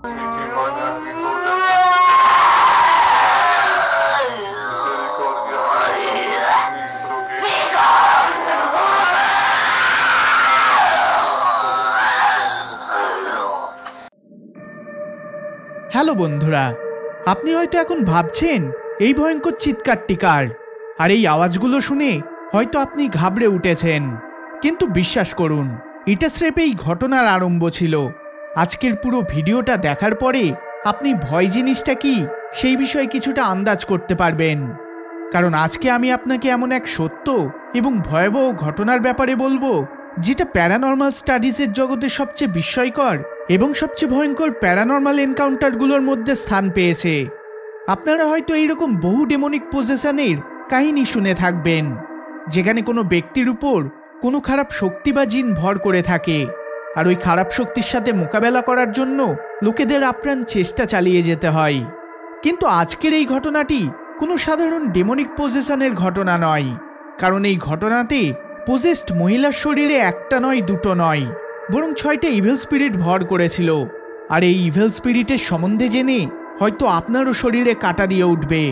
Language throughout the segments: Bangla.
হ্যালো বন্ধুরা, আপনি হয়তো এখন ভাবছেন এই ভয়ঙ্কর চিৎকারটি কার, আর এই আওয়াজগুলো শুনে হয়তো আপনি ঘাবড়ে উঠেছেন। কিন্তু বিশ্বাস করুন, এটা স্রেফ এই ঘটনার আরম্ভ ছিল। আজকের পুরো ভিডিওটা দেখার পরে আপনি ভয় জিনিসটা কি সেই বিষয়ে কিছুটা আন্দাজ করতে পারবেন। কারণ আজকে আমি আপনাকে এমন এক সত্য এবং ভয়াবহ ঘটনার ব্যাপারে বলবো, যেটা প্যারানর্মাল স্টাডিজের জগতে সবচেয়ে বিস্ময়কর এবং সবচেয়ে ভয়ঙ্কর প্যারানর্মাল এনকাউন্টারগুলোর মধ্যে স্থান পেয়েছে। আপনারা হয়তো এইরকম বহু ডেমনিক পজেশনের কাহিনী শুনে থাকবেন, যেখানে কোনো ব্যক্তির উপর কোনো খারাপ শক্তি বা জিন ভর করে থাকে, আর ওই খারাপ শক্তির সাথে মোকাবেলা করার জন্য লোকেদের আপ্রাণ চেষ্টা চালিয়ে যেতে হয়। কিন্তু আজকের এই ঘটনাটি কোনো সাধারণ ডেমনিক পজেশনের ঘটনা নয়, কারণ এই ঘটনাতে পজেসড মহিলার শরীরে একটা নয়, দুটো নয়, বরং 6টা ইভিল স্পিরিট ভর করেছিল। আর এই ইভিল স্পিরিটের সম্বন্ধে জেনে হয়তো আপনারও শরীরে কাঁটা দিয়ে উঠবে।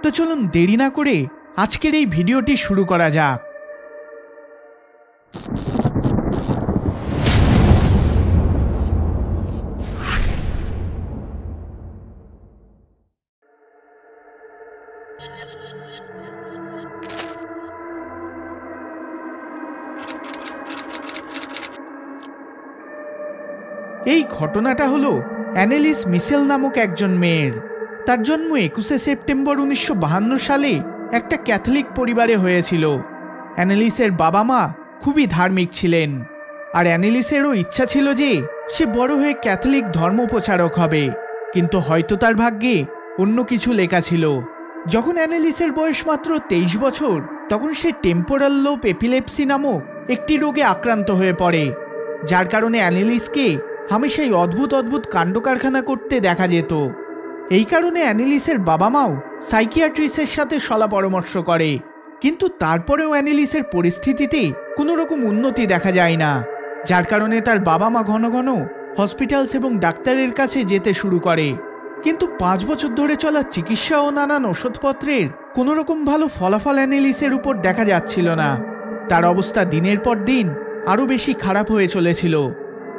তো চলুন দেরি না করে আজকের এই ভিডিওটি শুরু করা যাক। এই ঘটনাটা হলো অ্যানেলিস মিশেল নামক একজন মেয়ের। তার জন্ম 21শে সেপ্টেম্বর 1952 সালে একটা ক্যাথলিক পরিবারে হয়েছিল। অ্যানেলিসের বাবা মা খুবই ধার্মিক ছিলেন, আর অ্যানেলিসেরও ইচ্ছা ছিল যে সে বড় হয়ে ক্যাথলিক ধর্মপ্রচারক হবে, কিন্তু হয়তো তার ভাগ্যে অন্য কিছু লেখা ছিল। যখন অ্যানেলিসের বয়স মাত্র 23 বছর, তখন সে টেম্পোরাল লোব এপিলেপসি নামক একটি রোগে আক্রান্ত হয়ে পড়ে, যার কারণে অ্যানেলিসকে হামেশাই অদ্ভুত অদ্ভুত কাণ্ড কারখানা করতে দেখা যেত। এই কারণে অ্যানেলিসের বাবা মাও সাইকিয়াট্রিস্টের সাথে সলা পরামর্শ করে, কিন্তু তারপরেও অ্যানেলিসের পরিস্থিতিতে কোনো রকম উন্নতি দেখা যায় না, যার কারণে তার বাবা মা ঘন ঘন হসপিটালস এবং ডাক্তারের কাছে যেতে শুরু করে। কিন্তু 5 বছর ধরে চলা চিকিৎসা ও নানান ওষুধপত্রের কোনো রকম ভালো ফলাফল অ্যানেলিসের উপর দেখা যাচ্ছিল না। তার অবস্থা দিনের পর দিন আরও বেশি খারাপ হয়ে চলেছিল।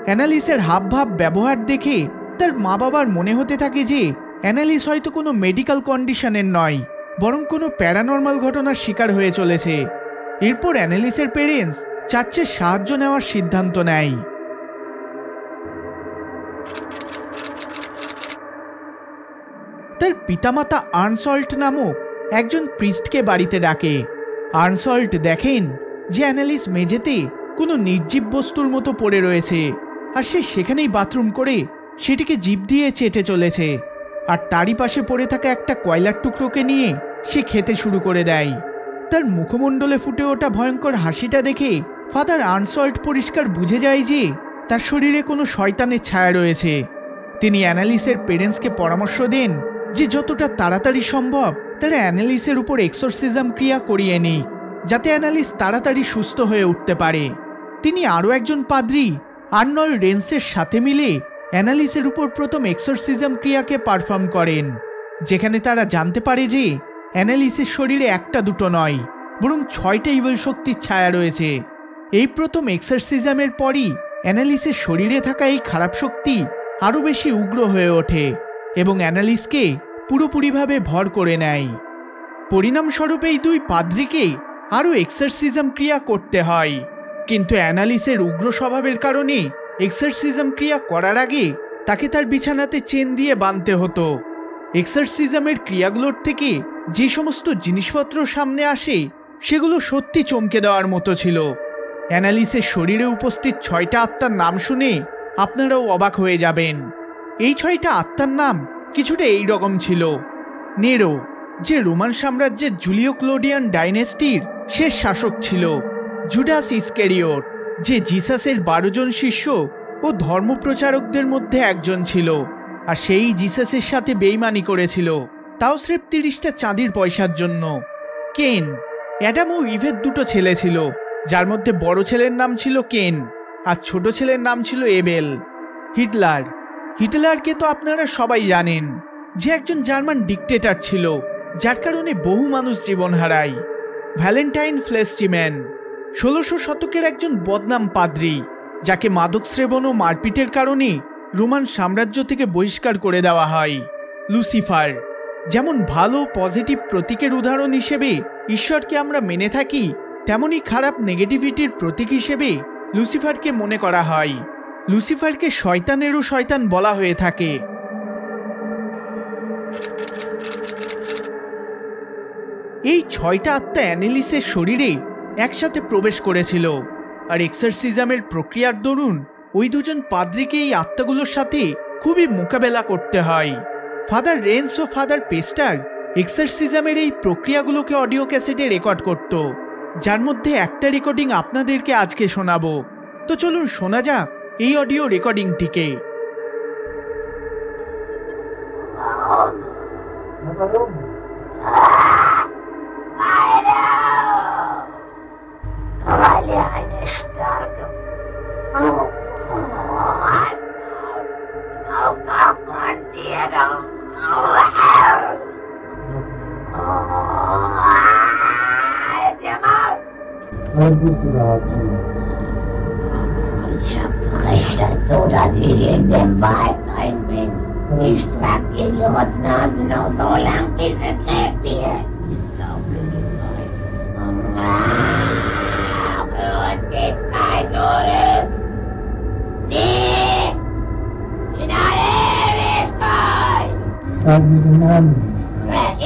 অ্যানালিসের হাবভাব ব্যবহার দেখে তার মা বাবার মনে হতে থাকে যে অ্যানালিস হয়তো কোনো মেডিকেল কন্ডিশনের নয়, বরং কোনো প্যারানর্মাল ঘটনার শিকার হয়ে চলেছে। এরপর অ্যানালিসের পেরেন্টস চার্চের সাহায্য নেওয়ার সিদ্ধান্ত নেয়। তার পিতামাতা আর্নসল্ট নামক একজন প্রিস্টকে বাড়িতে ডাকে। আর্নসল্ট দেখেন যে অ্যানালিস মেঝেতে কোনো নির্জীব বস্তুর মতো পড়ে রয়েছে, আর সে সেখানেই বাথরুম করে সেটিকে জিভ দিয়ে চেটে চলেছে। আর তারই পাশে পড়ে থাকা একটা কয়লার টুকরোকে নিয়ে সে খেতে শুরু করে দেয়। তার মুখমণ্ডলে ফুটে ওঠা ভয়ঙ্কর হাসিটা দেখে ফাদার আর্নসল্ট পরিষ্কার বুঝে যায় যে তার শরীরে কোনো শয়তানের ছায়া রয়েছে। তিনি অ্যানালিসের পেরেন্টসকে পরামর্শ দেন যে যতটা তাড়াতাড়ি সম্ভব তারা অ্যানালিসের উপর এক্সোরসিজম ক্রিয়া করিয়ে নিক, যাতে অ্যানালিস তাড়াতাড়ি সুস্থ হয়ে উঠতে পারে। তিনি আরও একজন পাদ্রী আর্নল্ড রেন্সের সাথে মিলে অ্যানালিসের উপর প্রথম এক্সোরসিজম ক্রিয়াকে পারফর্ম করেন, যেখানে তারা জানতে পারে যে অ্যানালিসের শরীরে একটা দুটো নয়, বরং 6টা ইভিল শক্তির ছায়া রয়েছে। এই প্রথম এক্সোরসিজমের পরই অ্যানালিসের শরীরে থাকা এই খারাপ শক্তি আরও বেশি উগ্র হয়ে ওঠে এবং অ্যানালিসকে পুরোপুরিভাবে ভর করে নেয়। পরিণামস্বরূপ এই দুই পাদ্রীকে আরও এক্সোরসিজম ক্রিয়া করতে হয়, কিন্তু অ্যানালিসের উগ্র স্বভাবের কারণে এক্সোরসিজম ক্রিয়া করার আগে তাকে তার বিছানাতে চেন দিয়ে বাঁধতে হতো। এক্সোরসিজমের ক্রিয়াগুলোর থেকে যে সমস্ত জিনিসপত্র সামনে আসে সেগুলো সত্যি চমকে দেওয়ার মতো ছিল। অ্যানালিসের শরীরে উপস্থিত 6টা আত্মার নাম শুনে আপনারাও অবাক হয়ে যাবেন। এই 6টা আত্মার নাম কিছুটা এই রকম ছিল: নেরো, যে রোমান সাম্রাজ্যের জুলিও ক্লোডিয়ান ডাইনেস্টির শেষ শাসক ছিল; জুডাস ইস্কেরিওট, যে জিসাসের 12 জন শিষ্য ও ধর্মপ্রচারকদের মধ্যে একজন ছিল, আর সেই জিসাসের সাথে বেইমানি করেছিল, তাও স্রেফ 30টা চাঁদির পয়সার জন্য; কেন, অ্যাডাম ও ইভের 2টো ছেলে ছিল, যার মধ্যে বড় ছেলের নাম ছিল কেন আর ছোট ছেলের নাম ছিল এবেল; হিটলার, হিটলারকে তো আপনারা সবাই জানেন, যে একজন জার্মান ডিক্টেটর ছিল, যার কারণে বহু মানুষ জীবন হারায়। ভ্যালেন্টাইন ফ্লেসচিম্যান 1600 শতকের একজন বদনাম পাদ্রী, যাকে মাদক সেবন ও মারপিটের কারণে রোমান সাম্রাজ্য থেকে বহিষ্কার করে দেওয়া হয়। লুসিফার যেমন ভালো পজিটিভ প্রতীকের উদাহরণ হিসেবে ঈশ্বরকে আমরা মেনে থাকি, তেমনি খারাপ নেগেটিভিটির প্রতীক হিসেবে লুসিফারকে মনে করা হয়। লুসিফারকে শয়তানেরও শয়তান বলা হয়ে থাকে। এই 6টা আত্মা অ্যানেলিসের শরীরে একসাথে প্রবেশ করেছিল, আর এক্সারসিজমের প্রক্রিয়ার দরুন ওই দুজন পাদ্রীকে এই আত্মাগুলোর সাথে খুবই মোকাবেলা করতে হয়। ফাদার রেন্স ও ফাদার পেস্টার এক্সারসিজমের এই প্রক্রিয়াগুলোকে অডিও ক্যাসেটে রেকর্ড করত, যার মধ্যে একটা রেকর্ডিং আপনাদেরকে আজকে শোনাবো। তো চলুন শোনা যাক এই audio রেকর্ডিংটিকে। Was bist du dazu? Ich spreche dazu, dass ich in dem Wald rein bin. Ich trag Idiotsnasen noch so lang, bis es lebt wird. So blöde Leute. Für uns geht's kein Zurück. Nee, in alle Ewigkeit. Sag mir den Namen.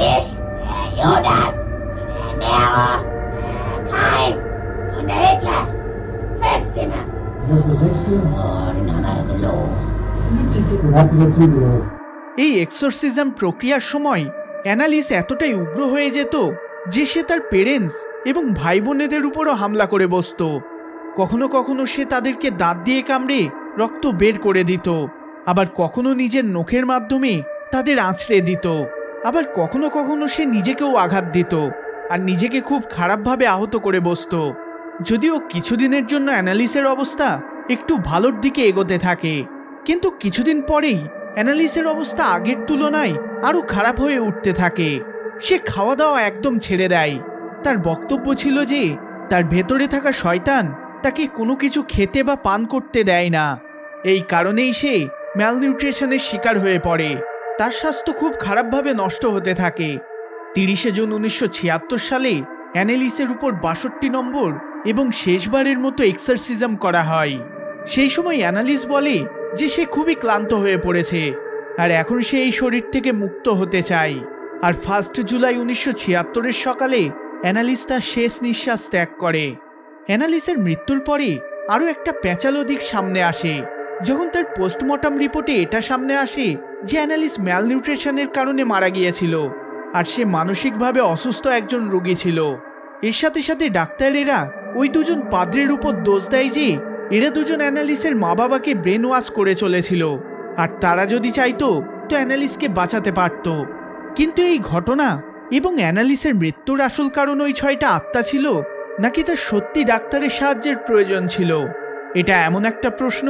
Ich, der Judas, der Nero, der Kain und der Hitler. Feststimme. Das ist der 6. Oh, den haben wir gelogen. Den habt ihr dazugehört. এই এক্সোরসিজম প্রক্রিয়ার সময় অ্যানালিস এতটাই উগ্র হয়ে যেত যে সে তার পেরেন্টস এবং ভাই বোনেদের উপরও হামলা করে বসত। কখনো কখনো সে তাদেরকে দাঁত দিয়ে কামড়ে রক্ত বের করে দিত, আবার কখনো নিজের নখের মাধ্যমে তাদের আঁচড়ে দিত, আবার কখনো কখনো সে নিজেকেও আঘাত দিত আর নিজেকে খুব খারাপভাবে আহত করে বসত। যদিও কিছুদিনের জন্য অ্যানালিসের অবস্থা একটু ভালোর দিকে এগোতে থাকে, কিন্তু কিছুদিন পরেই অ্যানালিসের অবস্থা আগের তুলনায় আরও খারাপ হয়ে উঠতে থাকে। সে খাওয়া দাওয়া একদম ছেড়ে দেয়। তার বক্তব্য ছিল যে তার ভেতরে থাকা শয়তান তাকে কোনো কিছু খেতে বা পান করতে দেয় না। এই কারণেই সে ম্যালনিউট্রিশনের শিকার হয়ে পড়ে। তার স্বাস্থ্য খুব খারাপভাবে নষ্ট হতে থাকে। 30 জুন 1976 সালে অ্যানালিসের উপর 62 নম্বর এবং শেষবারের মতো এক্সারসিজম করা হয়। সেই সময় অ্যানালিস বলে যে সে খুবই ক্লান্ত হয়ে পড়েছে আর এখন সে এই শরীর থেকে মুক্ত হতে চায়। আর 1 জুলাই 1976 সকালে অ্যানালিস তার শেষ নিঃশ্বাস ত্যাগ করে। অ্যানালিসের মৃত্যুর পরে আরও একটা প্যাঁচালো দিক সামনে আসে, যখন তার পোস্টমর্টম রিপোর্টে এটা সামনে আসে যে অ্যানালিস ম্যালনিউট্রিশনের কারণে মারা গিয়েছিল আর সে মানসিকভাবে অসুস্থ একজন রোগী ছিল। এর সাথে সাথে ডাক্তারেরা ওই দুজন পাদ্রের উপর দোষ দেয় যে এরা দুজন অ্যানালিসের মা বাবাকে ব্রেন ওয়াশ করে চলেছিল আর তারা যদি চাইতো তো অ্যানালিসকে বাঁচাতে পারত। কিন্তু এই ঘটনা এবং অ্যানালিসের মৃত্যুর আসল কারণ ওই 6টা আত্মা ছিল, নাকি তার সত্যি ডাক্তারের সাহায্যের প্রয়োজন ছিল? এটা এমন একটা প্রশ্ন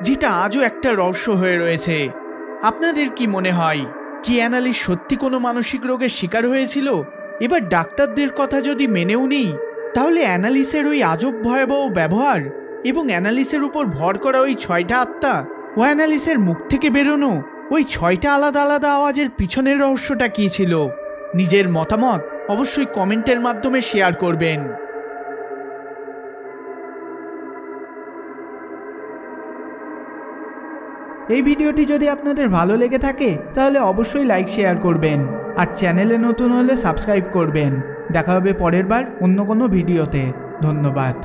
যেটা আজও একটা রহস্য হয়ে রয়েছে। আপনাদের কি মনে হয়, কি অ্যানালিস সত্যি কোনো মানসিক রোগের শিকার হয়েছিল? এবার ডাক্তারদের কথা যদি মেনেও নিই, তাহলে অ্যানালিসের ওই আজব ভয়াবহ ব্যবহার এবং অ্যানালিসের উপর ভর করা ওই 6টা আত্মা ও অ্যানালিসের মুখ থেকে বেরোনো ওই 6টা আলাদা আলাদা আওয়াজের পিছনের রহস্যটা কী ছিল? নিজের মতামত অবশ্যই কমেন্টের মাধ্যমে শেয়ার করবেন। এই ভিডিওটি যদি আপনাদের ভালো লেগে থাকে তাহলে অবশ্যই লাইক শেয়ার করবেন আর চ্যানেলে নতুন হলে সাবস্ক্রাইব করবেন। দেখা হবে পরের বার অন্য কোনো ভিডিওতে। ধন্যবাদ।